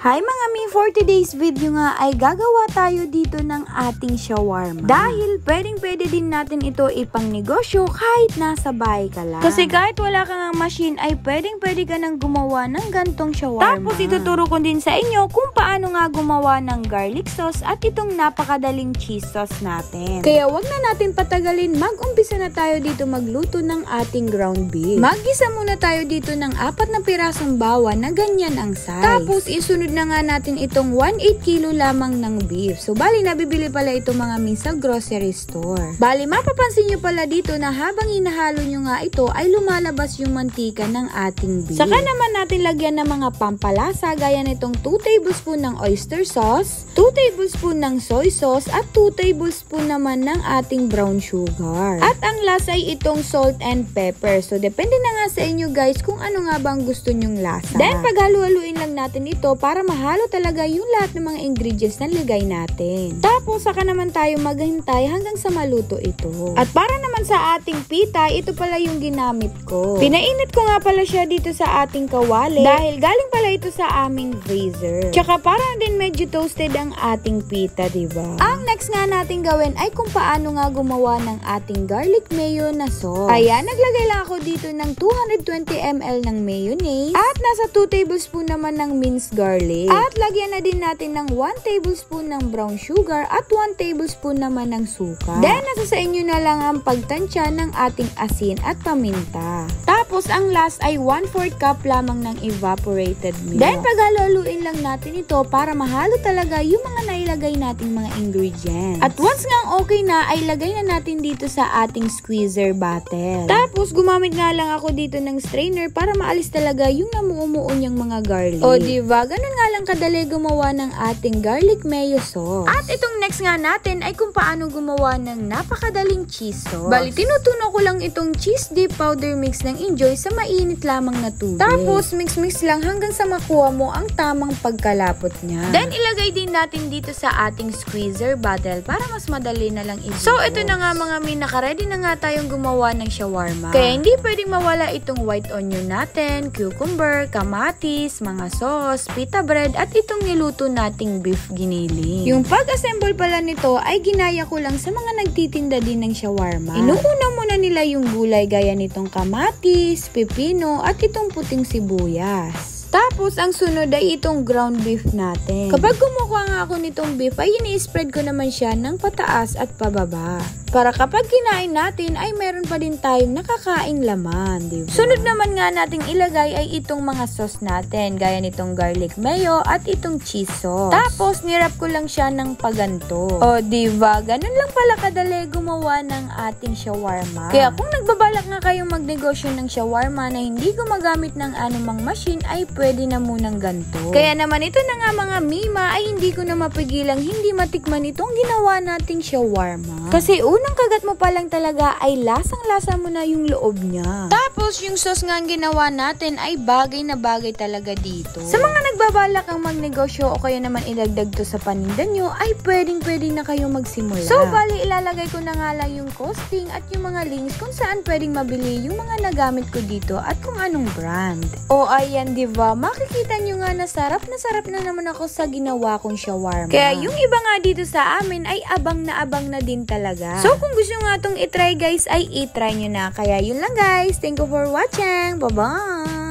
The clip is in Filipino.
Hi mga mi, for today's video nga ay gagawa tayo dito ng ating shawarma. Dahil pwede din natin ito ipang negosyo kahit nasa bahay ka lang. Kasi kahit wala kang machine ay pwede ka nang gumawa ng gantong shawarma. Tapos ituturo ko din sa inyo kung paano nga gumawa ng garlic sauce at itong napakadaling cheese sauce natin. Kaya wag na natin patagalin, mag-umpisa na tayo dito magluto ng ating ground beef. Mag-gisa muna tayo dito ng 4 na pirasong bawan na ganyan ang size. Tapos isunod na nga natin itong 1/8 kilo lamang ng beef. So bali nabibili pala ito mga min sa grocery store. Bali mapapansin nyo pala dito na habang hinahalo nyo nga ito ay lumalabas yung mantika ng ating beef. Saka naman natin lagyan ng mga pampalasa gaya nitong 2 tablespoon ng oyster sauce, 2 tablespoon ng soy sauce at 2 tablespoon naman ng ating brown sugar. At ang last ay itong salt and pepper. So depende na nga sa inyo guys kung ano nga bang gusto nyong lasa. Then paghalu-haluin lang natin ito para mahalo talaga yung lahat ng mga ingredients na ligay natin. Tapos saka naman tayo maghintay hanggang sa maluto ito. At para naman sa ating pita, ito pala yung ginamit ko. Pinainit ko nga pala siya dito sa ating kawali dahil galing pala ito sa aming freezer. Tsaka para din medyo toasted ang ating pita, diba? Ang next nga natin gawin ay kung paano nga gumawa ng ating garlic mayo na sauce. Ayan, naglagay lang ako dito ng 220 ml ng mayonnaise at nasa 2 tablespoon naman ng minced garlic. At lagyan na din natin ng 1 tablespoon ng brown sugar at 1 tablespoon naman ng suka. Then nasa sa inyo na lang ang pagtansya ng ating asin at paminta. Tapos ang last ay 1/4 cup lamang ng evaporated milk. Then paghaluin lang natin ito para mahalo talaga yung mga nailagay nating mga ingredients. At once nga okay na ay lagay na natin dito sa ating squeezer bottle. Tapos gumamit nga lang ako dito ng strainer para maalis talaga yung namuumuo niyang mga garlic. O diba, ganun nga lang kadali gumawa ng ating garlic mayo sauce. At itong next nga natin ay kung paano gumawa ng napakadaling cheese sauce. Bali, tinutuno ko lang itong cheese dip powder mix ng Enjoy sa mainit lamang na tubig. Tapos, mix lang hanggang sa makuha mo ang tamang pagkalapot niya. Then, ilagay din natin dito sa ating squeezer bottle para mas madali na lang i-sauce. So, ito na nga mga min, nakaready na nga tayong gumawa ng shawarma. Kaya hindi pwedeng mawala itong white onion natin, cucumber, kamatis, mga sauce, pita bread, at itong niluto nating beef giniling. Yung pag-assemble pala nito ay ginaya ko lang sa mga nagtitinda din ng shawarma. Inuuna muna nila yung gulay gaya nitong kamatis, pipino, at itong puting sibuyas. Tapos, ang sunod ay itong ground beef natin. Kapag kumukuha nga ako nitong beef, ay ini-spread ko naman siya ng pataas at pababa. Para kapag kinain natin, ay meron pa din tayong nakakaing laman, diba? Sunod naman nga nating ilagay ay itong mga sauce natin, gaya nitong garlic mayo at itong cheese sauce. Tapos, nirap ko lang siya ng paganto. O, diba? Ganun lang pala kadali gumawa ng ating shawarma. Kaya kung nagbabalak nga kayong magnegosyo ng shawarma na hindi gumagamit ng anumang machine, ay pwede na munang ganto. Kaya naman ito na nga mga mima ay hindi ko na mapigilang hindi matikman itong ginawa nating shawarma. Kasi unang kagat mo pa lang talaga ay lasang-lasa mo na yung loob niya. Tapos yung sauce nga ang ginawa natin ay bagay na bagay talaga dito. Sa mga nagbabalak ang magnegosyo o kaya naman ilagdag to sa paninda nyo ay pwede na kayong magsimula. So bali ilalagay ko na nga lang yung costing at yung mga links kung saan pwedeng mabili yung mga nagamit ko dito at kung anong brand. O ayan diba, makikita nyo nga na sarap na naman ako sa ginawa kong shawarma. Kaya yung iba nga dito sa amin ay abang na din talaga. So kung gusto nga itong itry guys ay itry nyo na. Kaya yun lang guys. Thank you for watching. Bye-bye!